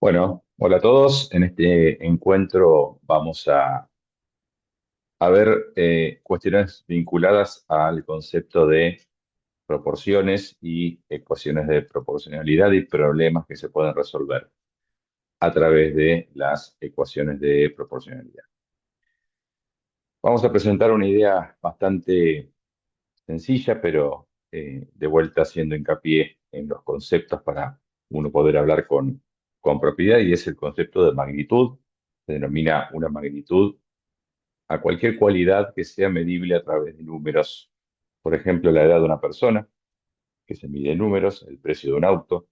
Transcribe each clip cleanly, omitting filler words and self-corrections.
Bueno, hola a todos. En este encuentro vamos a ver cuestiones vinculadas al concepto de proporciones y ecuaciones de proporcionalidad y problemas que se pueden resolver a través de las ecuaciones de proporcionalidad. Vamos a presentar una idea bastante sencilla, pero de vuelta haciendo hincapié en los conceptos para uno poder hablar con propiedad, y es el concepto de magnitud. Se denomina una magnitud a cualquier cualidad que sea medible a través de números. Por ejemplo, la edad de una persona, que se mide en números, el precio de un auto,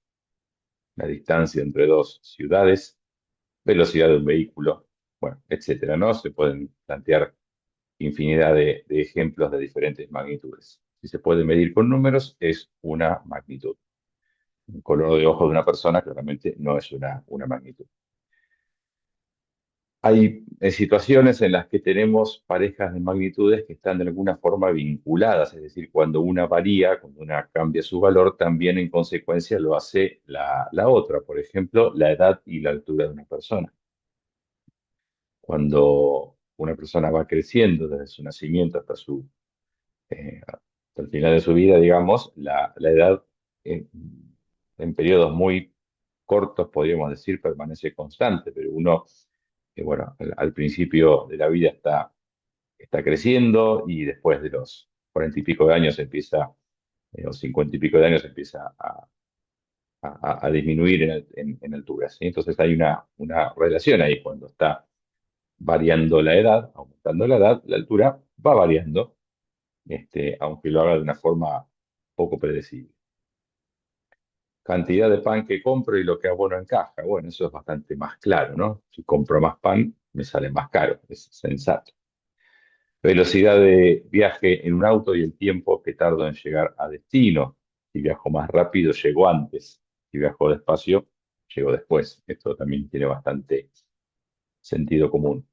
la distancia entre dos ciudades, velocidad de un vehículo, bueno, etcétera, ¿no? Se pueden plantear infinidad de ejemplos de diferentes magnitudes. Si se puede medir con números, es una magnitud. El color de ojos de una persona claramente no es una magnitud. Hay situaciones en las que tenemos parejas de magnitudes que están de alguna forma vinculadas, es decir, cuando una varía, cuando una cambia su valor, también en consecuencia lo hace la otra. Por ejemplo, la edad y la altura de una persona. Cuando una persona va creciendo desde su nacimiento hasta el final de su vida, digamos, la edad en periodos muy cortos, podríamos decir, permanece constante, pero uno, bueno, al principio de la vida está creciendo, y después de los 40 y pico de años empieza, o 50 y pico de años empieza a disminuir en altura, ¿sí? Entonces hay una relación ahí. Cuando está variando la edad, aumentando la edad, la altura va variando, aunque lo haga de una forma poco predecible. Cantidad de pan que compro y lo que abono en caja. Bueno, eso es bastante más claro, ¿no? Si compro más pan, me sale más caro, es sensato. Velocidad de viaje en un auto y el tiempo que tardo en llegar a destino. Si viajo más rápido, llego antes. Si viajo despacio, llego después. Esto también tiene bastante sentido común.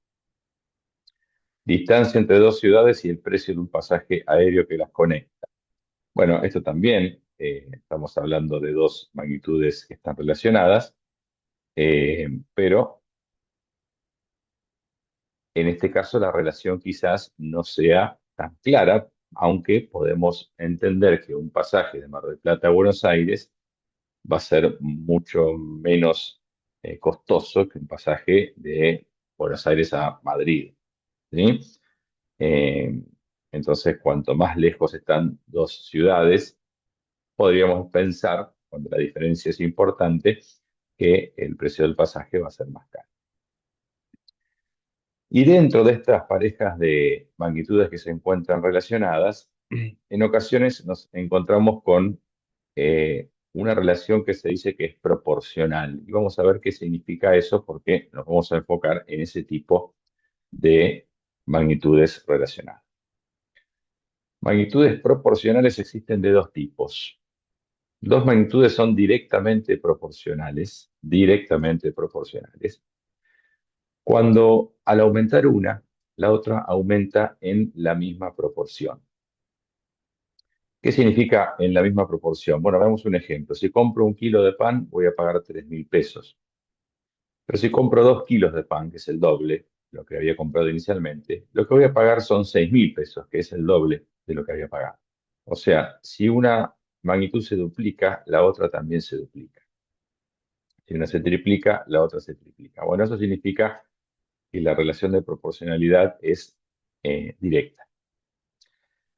Distancia entre dos ciudades y el precio de un pasaje aéreo que las conecta. Bueno, esto también, estamos hablando de dos magnitudes que están relacionadas, pero en este caso la relación quizás no sea tan clara, aunque podemos entender que un pasaje de Mar del Plata a Buenos Aires va a ser mucho menos costoso que un pasaje de Buenos Aires a Madrid, ¿sí? Eh, entonces, cuanto más lejos están dos ciudades, podríamos pensar, cuando la diferencia es importante, que el precio del pasaje va a ser más caro. Y dentro de estas parejas de magnitudes que se encuentran relacionadas, en ocasiones nos encontramos con una relación que se dice que es proporcional. Y vamos a ver qué significa eso, porque nos vamos a enfocar en ese tipo de magnitudes relacionadas. Magnitudes proporcionales existen de dos tipos. Dos magnitudes son directamente proporcionales. Cuando al aumentar una, la otra aumenta en la misma proporción. ¿Qué significa en la misma proporción? Bueno, veamos un ejemplo. Si compro 1 kilo de pan, voy a pagar 3.000 pesos. Pero si compro 2 kilos de pan, que es el doble de lo que había comprado inicialmente, lo que voy a pagar son 6.000 pesos, que es el doble de lo que había pagado. O sea, si una magnitud se duplica, la otra también se duplica. Si una se triplica, la otra se triplica. Bueno, eso significa que la relación de proporcionalidad es directa.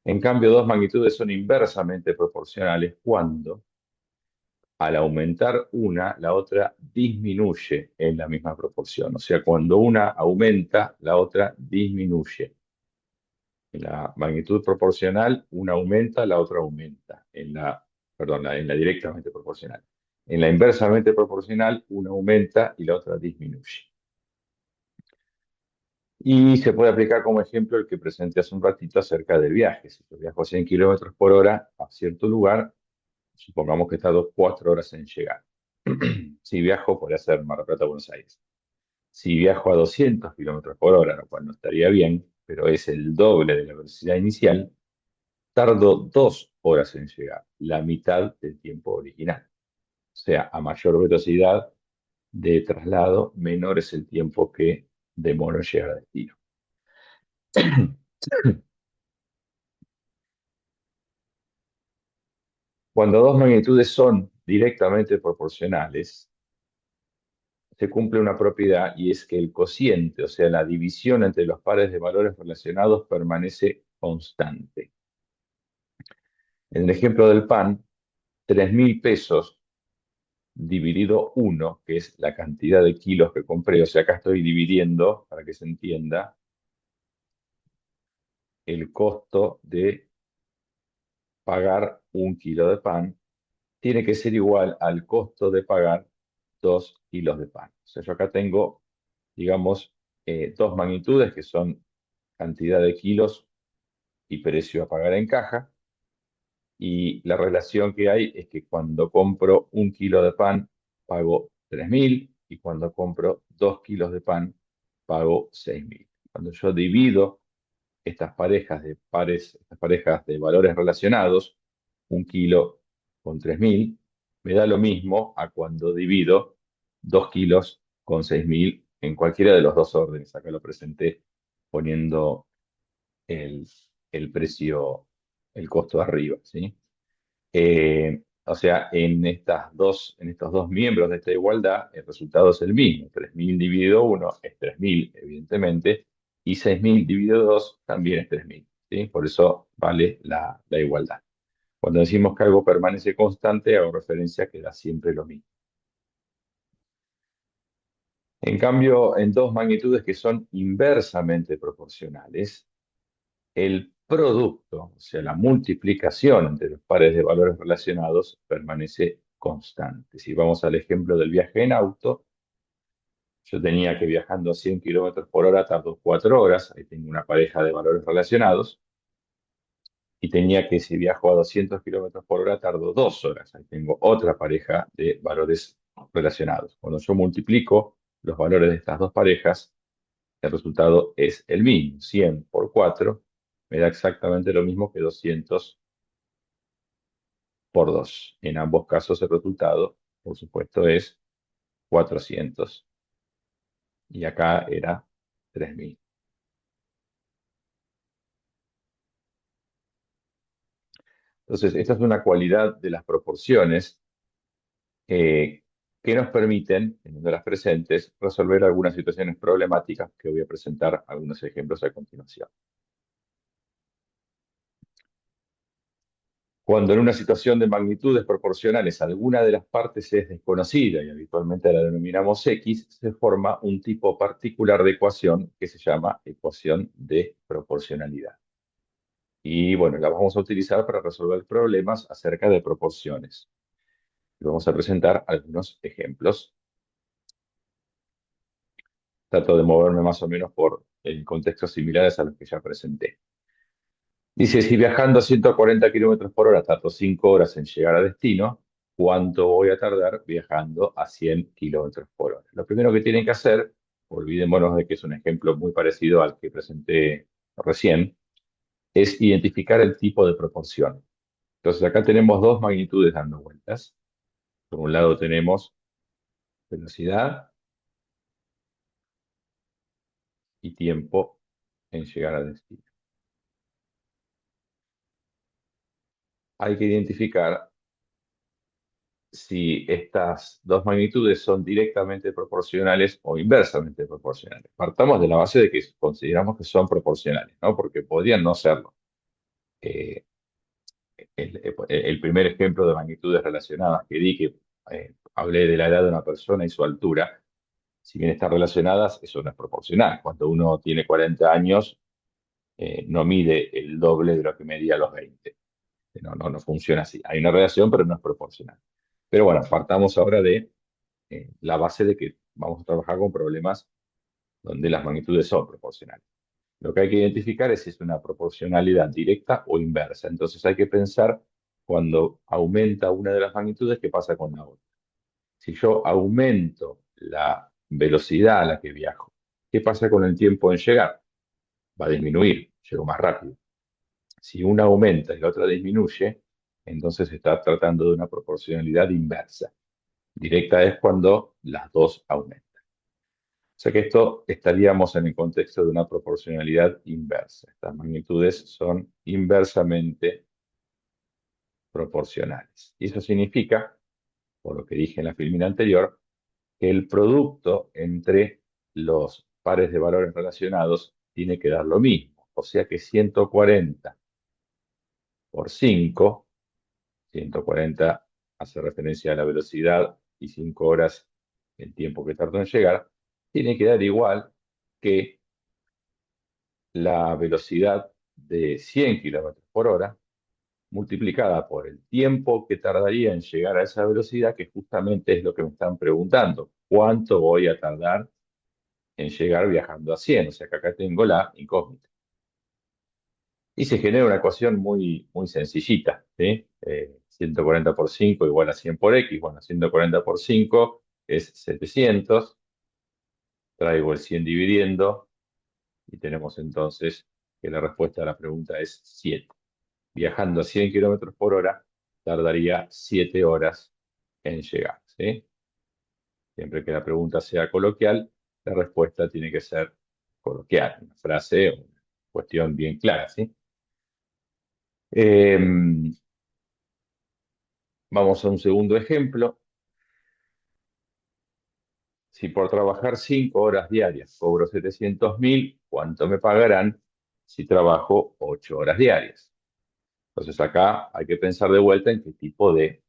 En cambio, dos magnitudes son inversamente proporcionales cuando, al aumentar una, la otra disminuye en la misma proporción. O sea, cuando una aumenta, la otra disminuye. En la magnitud proporcional, una aumenta, la otra aumenta. En la directamente proporcional. En la inversamente proporcional, una aumenta y la otra disminuye. Y se puede aplicar como ejemplo el que presenté hace un ratito acerca del viaje. Si yo viajo a 100 kilómetros por hora a cierto lugar, supongamos que tardo 4 horas en llegar. Si viajo, podría ser Mar del Plata a Buenos Aires. Si viajo a 200 kilómetros por hora, lo cual no estaría bien, pero es el doble de la velocidad inicial, tardo 2 horas en llegar, la mitad del tiempo original. O sea, a mayor velocidad, de traslado, menor es el tiempo que demora en llegar a destino. Cuando dos magnitudes son directamente proporcionales, se cumple una propiedad y es que el cociente, o sea, la división entre los pares de valores relacionados, permanece constante. En el ejemplo del pan, 3.000 pesos dividido 1, que es la cantidad de kilos que compré, o sea, acá estoy dividiendo, para que se entienda, el costo de pagar 1 kilo de pan, tiene que ser igual al costo de pagar 2 kilos de pan. O sea, yo acá tengo, digamos, dos magnitudes que son cantidad de kilos y precio a pagar en caja. Y la relación que hay es que cuando compro 1 kilo de pan, pago 3.000 y cuando compro 2 kilos de pan, pago 6.000. Cuando yo divido estas parejas de pares, estas parejas de valores relacionados, 1 kilo con 3.000, me da lo mismo a cuando divido 2 kilos con 6.000 en cualquiera de los dos órdenes. Acá lo presenté poniendo el, el precio, el costo arriba, ¿sí? O sea, en estos dos miembros de esta igualdad, el resultado es el mismo. 3.000 dividido 1 es 3.000, evidentemente, y 6.000 dividido 2 también es 3.000, ¿sí? Por eso vale la igualdad. Cuando decimos que algo permanece constante, hago referencia a que da siempre lo mismo. En cambio, en dos magnitudes que son inversamente proporcionales, el producto, o sea, la multiplicación entre los pares de valores relacionados, permanece constante. Si vamos al ejemplo del viaje en auto, yo tenía que viajando a 100 kilómetros por hora tardo 4 horas, ahí tengo una pareja de valores relacionados, y tenía que si viajo a 200 kilómetros por hora tardo 2 horas, ahí tengo otra pareja de valores relacionados. Cuando yo multiplico los valores de estas dos parejas, el resultado es el mismo. 100 por 4 me da exactamente lo mismo que 200 por 2. En ambos casos el resultado, por supuesto, es 400 y acá era 3.000. Entonces, esta es una cualidad de las proporciones eh, que nos permiten, en las presentes, resolver algunas situaciones problemáticas que voy a presentar algunos ejemplos a continuación. Cuando en una situación de magnitudes proporcionales alguna de las partes es desconocida y habitualmente la denominamos X, se forma un tipo particular de ecuación que se llama ecuación de proporcionalidad. Y bueno, la vamos a utilizar para resolver problemas acerca de proporciones. Y vamos a presentar algunos ejemplos. Trato de moverme más o menos por contextos similares a los que ya presenté. Dice, si viajando a 140 kilómetros por hora tardo 5 horas en llegar a destino, ¿cuánto voy a tardar viajando a 100 kilómetros por hora? Lo primero que tienen que hacer, olvidémonos de que es un ejemplo muy parecido al que presenté recién, es identificar el tipo de proporción. Entonces acá tenemos dos magnitudes dando vueltas. Por un lado tenemos velocidad y tiempo en llegar a destino. Hay que identificar si estas dos magnitudes son directamente proporcionales o inversamente proporcionales. Partamos de la base de que consideramos que son proporcionales, ¿no? Porque podrían no serlo. Eh, el primer ejemplo de magnitudes relacionadas que di, que hablé de la edad de una persona y su altura, si bien están relacionadas, eso no es proporcional. Cuando uno tiene 40 años, no mide el doble de lo que medía a los 20. No funciona así. Hay una relación, pero no es proporcional. Pero bueno, partamos ahora de la base de que vamos a trabajar con problemas donde las magnitudes son proporcionales. Lo que hay que identificar es si es una proporcionalidad directa o inversa. Entonces hay que pensar cuando aumenta una de las magnitudes, ¿qué pasa con la otra? Si yo aumento la velocidad a la que viajo, ¿qué pasa con el tiempo en llegar? Va a disminuir, llego más rápido. Si una aumenta y la otra disminuye, entonces se está tratando de una proporcionalidad inversa. Directa es cuando las dos aumentan. O sea que esto estaríamos en el contexto de una proporcionalidad inversa. Estas magnitudes son inversamente proporcionales. Y eso significa, por lo que dije en la filmina anterior, que el producto entre los pares de valores relacionados tiene que dar lo mismo. O sea que 140 por 5, 140 hace referencia a la velocidad y 5 horas el tiempo que tardó en llegar, tiene que dar igual que la velocidad de 100 kilómetros por hora multiplicada por el tiempo que tardaría en llegar a esa velocidad, que justamente es lo que me están preguntando. ¿Cuánto voy a tardar en llegar viajando a 100? O sea que acá tengo la incógnita. Y se genera una ecuación muy, muy sencillita, ¿sí? 140 por 5 igual a 100 por x. Bueno, 140 por 5 es 700. Traigo el 100 dividiendo y tenemos entonces que la respuesta a la pregunta es 7. Viajando a 100 kilómetros por hora, tardaría 7 horas en llegar, ¿sí? Siempre que la pregunta sea coloquial, la respuesta tiene que ser coloquial, una frase o una cuestión bien clara, ¿sí? Eh, Vamos a un segundo ejemplo. Si por trabajar 5 horas diarias cobro 700.000, ¿cuánto me pagarán si trabajo 8 horas diarias? Entonces acá hay que pensar de vuelta en qué tipo de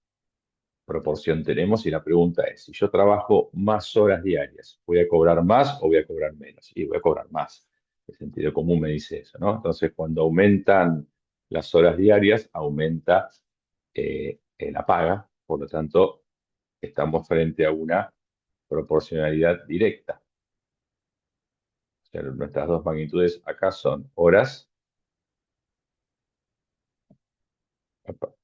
proporción tenemos y la pregunta es, si yo trabajo más horas diarias, ¿voy a cobrar más o voy a cobrar menos? Y voy a cobrar más. El sentido común me dice eso, ¿no? Entonces, cuando aumentan las horas diarias, aumenta la paga. Por lo tanto, estamos frente a una proporcionalidad directa. O sea, nuestras dos magnitudes acá son horas, opa,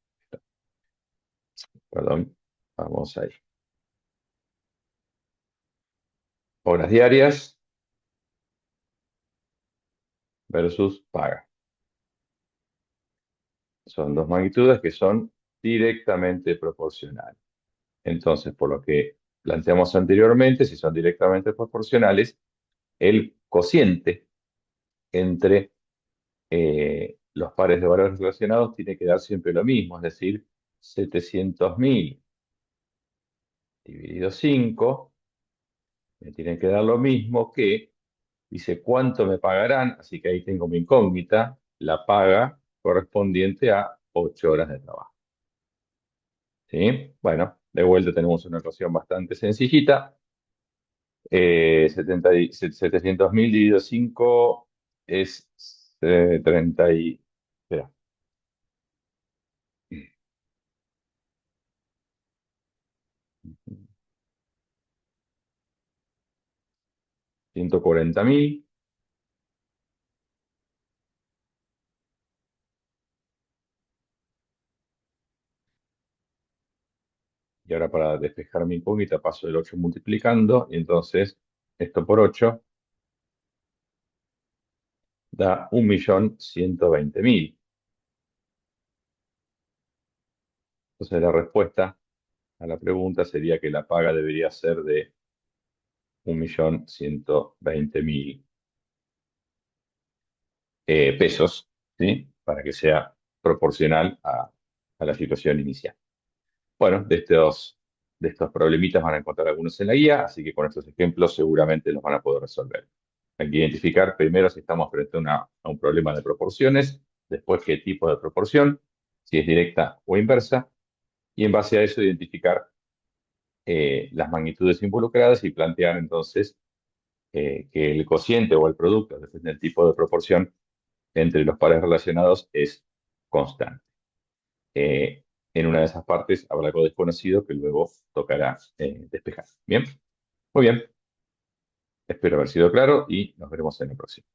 perdón, vamos ahí. Horas diarias versus paga. Son dos magnitudes que son directamente proporcionales. Entonces, por lo que planteamos anteriormente, si son directamente proporcionales, el cociente entre los pares de valores relacionados tiene que dar siempre lo mismo, es decir, 700.000 dividido 5 me tiene que dar lo mismo que, dice, ¿cuánto me pagarán? Así que ahí tengo mi incógnita, la paga correspondiente a 8 horas de trabajo. ¿Sí? Bueno, de vuelta tenemos una ecuación bastante sencillita. 700.000 dividido 5 es 30 y... Espera, 140.000. Y ahora para despejar mi incógnita paso el 8 multiplicando. Y entonces esto por 8 da 1.120.000. Entonces la respuesta a la pregunta sería que la paga debería ser de 1.120.000 pesos, ¿sí? Para que sea proporcional a la situación inicial. Bueno, de estos problemitas van a encontrar algunos en la guía, así que con estos ejemplos seguramente los van a poder resolver. Hay que identificar primero si estamos frente a un problema de proporciones, después qué tipo de proporción, si es directa o inversa, y en base a eso identificar las magnitudes involucradas y plantear entonces que el cociente o el producto, depende del tipo de proporción, entre los pares relacionados es constante. En una de esas partes habrá algo desconocido que luego tocará despejar. Bien, muy bien. Espero haber sido claro y nos veremos en la próxima.